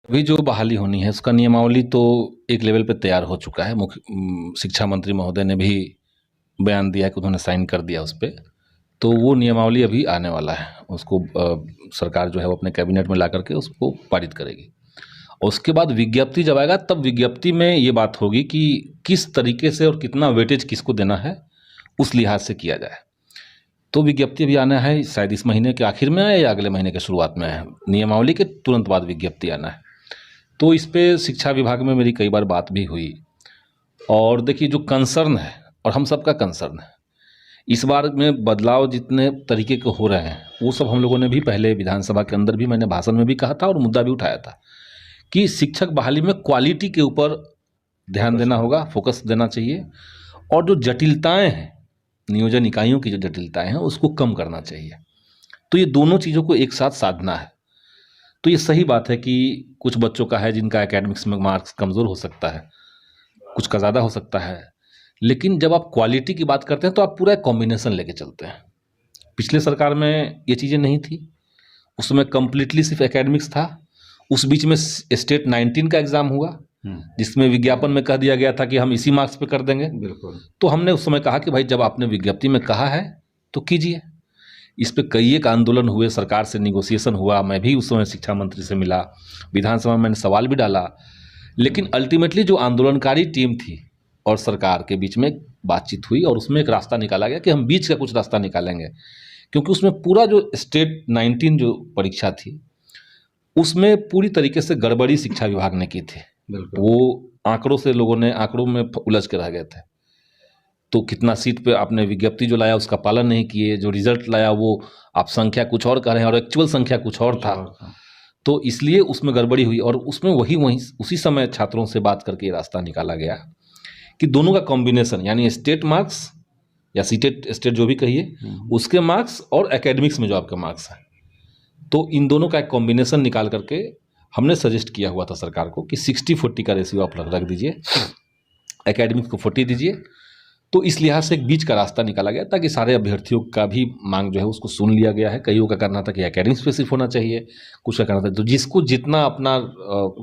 अभी जो बहाली होनी है उसका नियमावली तो एक लेवल पे तैयार हो चुका है। शिक्षा मंत्री महोदय ने भी बयान दिया कि उन्होंने साइन कर दिया उस पे। तो वो नियमावली अभी आने वाला है, उसको सरकार जो है वो अपने कैबिनेट में ला करके उसको पारित करेगी। और उसके बाद विज्ञप्ति जब आएगा तब विज्ञप्ति में ये बात होगी कि किस तरीके से और कितना वेटेज किसको देना है, उस लिहाज से किया जाए। तो विज्ञप्ति अभी आना है, शायद इस महीने के आखिर में आए या अगले महीने के शुरुआत में आए। नियमावली के तुरंत बाद विज्ञप्ति आना है। तो इस पे शिक्षा विभाग में मेरी कई बार बात भी हुई। और देखिए जो कंसर्न है और हम सबका कंसर्न है, इस बार में बदलाव जितने तरीके के हो रहे हैं वो सब हम लोगों ने भी पहले विधानसभा के अंदर भी मैंने भाषण में भी कहा था और मुद्दा भी उठाया था कि शिक्षक बहाली में क्वालिटी के ऊपर ध्यान देना होगा, फोकस देना चाहिए। और जो जटिलताएं हैं, नियोजन इकाइयों की जो जटिलताएं हैं उसको कम करना चाहिए। तो ये दोनों चीज़ों को एक साथ साधना है। तो ये सही बात है कि कुछ बच्चों का है जिनका एकेडमिक्स में मार्क्स कमज़ोर हो सकता है, कुछ का ज़्यादा हो सकता है, लेकिन जब आप क्वालिटी की बात करते हैं तो आप पूरा एक कॉम्बिनेशन लेके चलते हैं। पिछले सरकार में ये चीज़ें नहीं थी, उसमें कंप्लीटली सिर्फ एकेडमिक्स था। उस बीच में स्टेट 19 का एग्ज़ाम हुआ जिसमें विज्ञापन में कह दिया गया था कि हम इसी मार्क्स पे कर देंगे। बिल्कुल। तो हमने उस समय कहा कि भाई जब आपने विज्ञप्ति में कहा है तो कीजिए। इस पे कई एक आंदोलन हुए, सरकार से निगोसिएशन हुआ, मैं भी उस समय शिक्षा मंत्री से मिला, विधानसभा में मैंने सवाल भी डाला। लेकिन अल्टीमेटली जो आंदोलनकारी टीम थी और सरकार के बीच में बातचीत हुई और उसमें एक रास्ता निकाला गया कि हम बीच का कुछ रास्ता निकालेंगे। क्योंकि उसमें पूरा जो स्टेट 19 जो परीक्षा थी उसमें पूरी तरीके से गड़बड़ी शिक्षा विभाग ने की थी। वो आंकड़ों से लोगों ने आंकड़ों में उलझ के रह गए थे। तो कितना सीट पे आपने विज्ञप्ति जो लाया उसका पालन नहीं किए, जो रिजल्ट लाया वो आप संख्या कुछ और कह रहे हैं और एक्चुअल संख्या कुछ और था। तो इसलिए उसमें गड़बड़ी हुई और उसमें वही उसी समय छात्रों से बात करके ये रास्ता निकाला गया कि दोनों का कॉम्बिनेशन यानी स्टेट मार्क्स या सीटेट स्टेट जो भी कहिए उसके मार्क्स और एकेडमिक्स में जो आपके मार्क्स हैं, तो इन दोनों का एक कॉम्बिनेशन निकाल करके हमने सजेस्ट किया हुआ था सरकार को कि 60-40 का रेशियो आप रख दीजिए, एकेडमिक्स को 40 दीजिए। तो इस लिहाज से एक बीच का रास्ता निकाला गया ताकि सारे अभ्यर्थियों का भी मांग जो है उसको सुन लिया गया है। कईयों का करना था कि एकेडमिक्स पे सिर्फ होना चाहिए, कुछ का करना था तो जिसको जितना अपना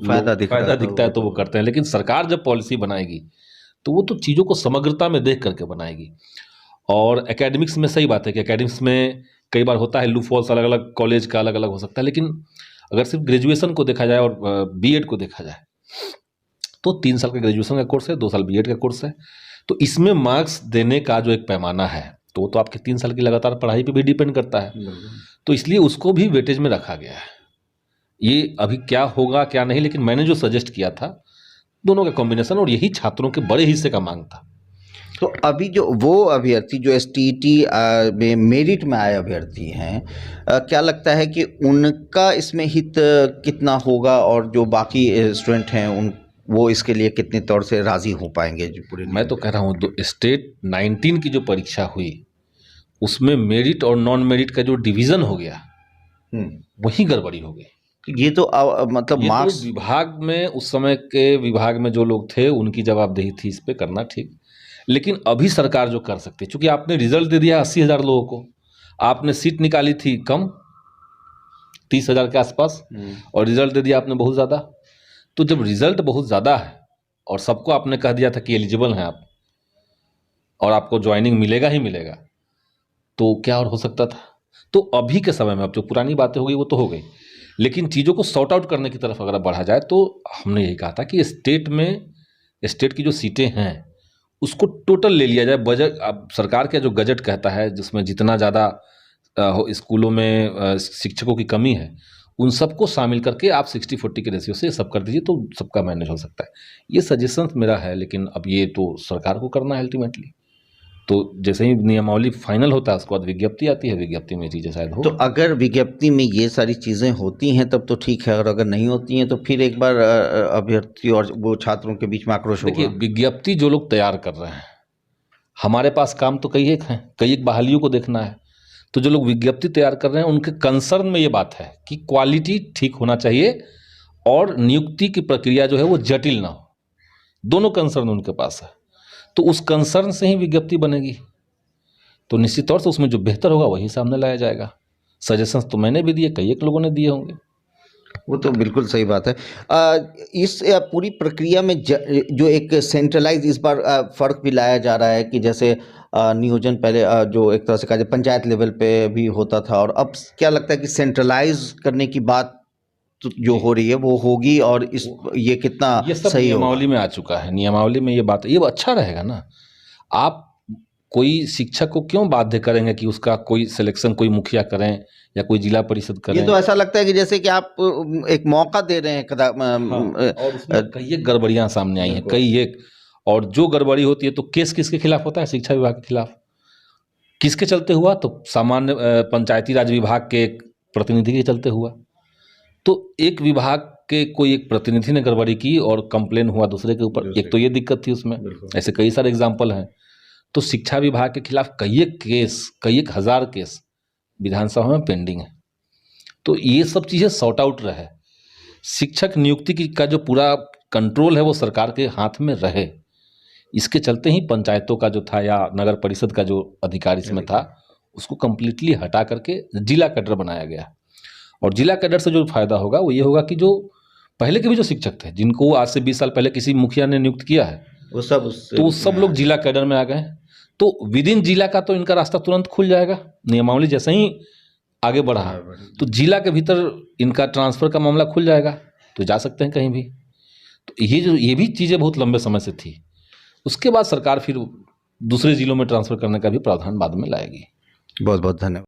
फायदा दिखता है तो वो करते हैं। लेकिन सरकार जब पॉलिसी बनाएगी तो वो तो चीज़ों को समग्रता में देख करके बनाएगी। और एकेडमिक्स में सही बात है कि एकेडमिक्स में कई बार होता है लूप होल्स, अलग अलग कॉलेज का अलग अलग हो सकता है। लेकिन अगर सिर्फ ग्रेजुएशन को देखा जाए और बीएड को देखा जाए तो 3 साल का ग्रेजुएशन का कोर्स है, 2 साल बीएड का कोर्स है। तो इसमें मार्क्स देने का जो एक पैमाना है तो वो तो आपके 3 साल की लगातार पढ़ाई पे भी डिपेंड करता है। तो इसलिए उसको भी वेटेज में रखा गया है। ये अभी क्या होगा क्या नहीं, लेकिन मैंने जो सजेस्ट किया था दोनों का कॉम्बिनेशन और यही छात्रों के बड़े हिस्से का मांग था। तो अभी जो वो अभ्यर्थी जो एसटीईटी में मेरिट में आए अभ्यर्थी हैं, क्या लगता है कि उनका इसमें हित कितना होगा और जो बाकी स्टूडेंट हैं उन वो इसके लिए कितने तौर से राजी हो पाएंगे जो पूरे? मैं तो कह रहा हूँ स्टेट 19 की जो परीक्षा हुई उसमें मेरिट और नॉन मेरिट का जो डिवीजन हो गया वही गड़बड़ी हो गई। ये तो मतलब ये मार्क्स तो विभाग में उस समय के विभाग में जो लोग थे उनकी जवाबदेही थी इस पे करना, ठीक। लेकिन अभी सरकार जो कर सकती है, चूंकि आपने रिजल्ट दे दिया 80,000 लोगों को, आपने सीट निकाली थी कम 30,000 के आसपास और रिजल्ट दे दिया आपने बहुत ज़्यादा। तो जब रिजल्ट बहुत ज़्यादा है और सबको आपने कह दिया था कि एलिजिबल हैं आप और आपको ज्वाइनिंग मिलेगा ही मिलेगा, तो क्या और हो सकता था। तो अभी के समय में अब जो पुरानी बातें हो गई वो तो हो गई, लेकिन चीज़ों को सॉर्ट आउट करने की तरफ अगर बढ़ा जाए तो हमने यही कहा था कि स्टेट की जो सीटें हैं उसको टोटल ले लिया जाए। बजट अब सरकार का जो बजट कहता है जिसमें जितना ज़्यादा स्कूलों में शिक्षकों की कमी है उन सबको शामिल करके आप 60-40 के रेशियो से सब कर दीजिए तो सबका मैनेज हो सकता है। ये सजेशन मेरा है, लेकिन अब ये तो सरकार को करना है अल्टीमेटली। तो जैसे ही नियमावली फाइनल होता है उसके बाद विज्ञप्ति आती है, विज्ञप्ति में चीज़ें शायद हो। तो अगर विज्ञप्ति में ये सारी चीज़ें होती हैं तब तो ठीक है, और अगर नहीं होती हैं तो फिर एक बार अभ्यर्थी और वो छात्रों के बीच में आक्रोश देखिए होगा। विज्ञप्ति जो लोग तैयार कर रहे हैं, हमारे पास काम तो कई एक हैं, कई एक बहालियों को देखना है। तो जो लोग विज्ञप्ति तैयार कर रहे हैं उनके कंसर्न में ये बात है कि क्वालिटी ठीक होना चाहिए और नियुक्ति की प्रक्रिया जो है वो जटिल ना हो। दोनों कंसर्न उनके पास है, तो उस कंसर्न से ही विज्ञप्ति बनेगी। तो निश्चित तौर से उसमें जो बेहतर होगा वही सामने लाया जाएगा। सजेशंस तो मैंने भी दिए, कई एक लोगों ने दिए होंगे। वो तो बिल्कुल सही बात है। इस पूरी प्रक्रिया में जो एक सेंट्रलाइज इस बार फर्क भी लाया जा रहा है कि जैसे नियोजन पहले जो एक तरह से कहा जाए पंचायत लेवल पे भी होता था, और अब क्या लगता है कि सेंट्रलाइज करने की बात जो हो रही है वो होगी, और इस ये कितना ये सब सही होगा? नियमावली में आ चुका है, नियमावली में ये बात, ये अच्छा रहेगा ना। आप कोई शिक्षक को क्यों बाध्य करेंगे कि उसका कोई सिलेक्शन कोई मुखिया करें या कोई जिला परिषद ये करें? तो ऐसा लगता है कि जैसे कि आप एक मौका दे रहे हैं हाँ, और उसमें कई एक गड़बड़ियां सामने आई हैं, बिल्कुल। कई एक। और जो गड़बड़ी होती है तो केस किसके खिलाफ होता है? शिक्षा विभाग के खिलाफ। किसके चलते हुआ? तो सामान्य पंचायती राज विभाग के एक प्रतिनिधि के चलते हुआ। तो एक विभाग के कोई एक प्रतिनिधि ने गड़बड़ी की और कंप्लेन हुआ दूसरे के ऊपर, एक तो ये दिक्कत थी उसमें। ऐसे कई सारे एग्जाम्पल हैं। तो शिक्षा विभाग के खिलाफ कई एक केस, कई एक हजार केस विधानसभा में पेंडिंग है। तो ये सब चीज़ें सॉर्ट आउट रहे, शिक्षक नियुक्ति की का जो पूरा कंट्रोल है वो सरकार के हाथ में रहे। इसके चलते ही पंचायतों का जो था या नगर परिषद का जो अधिकार इसमें था उसको कंप्लीटली हटा करके जिला कैडर बनाया गया। और जिला कैडर से जो फायदा होगा वो ये होगा कि जो पहले के भी जो शिक्षक थे जिनको आज से 20 साल पहले किसी मुखिया ने नियुक्त किया है, वो सब तो सब लोग जिला कैडर में आ गए। तो विद इन जिला का तो इनका रास्ता तुरंत खुल जाएगा, नियमावली जैसे ही आगे बढ़ा तो जिला के भीतर इनका ट्रांसफर का मामला खुल जाएगा, तो जा सकते हैं कहीं भी। तो ये भी चीज़ें बहुत लंबे समय से थी। उसके बाद सरकार फिर दूसरे जिलों में ट्रांसफर करने का भी प्रावधान बाद में लाएगी। बहुत बहुत धन्यवाद।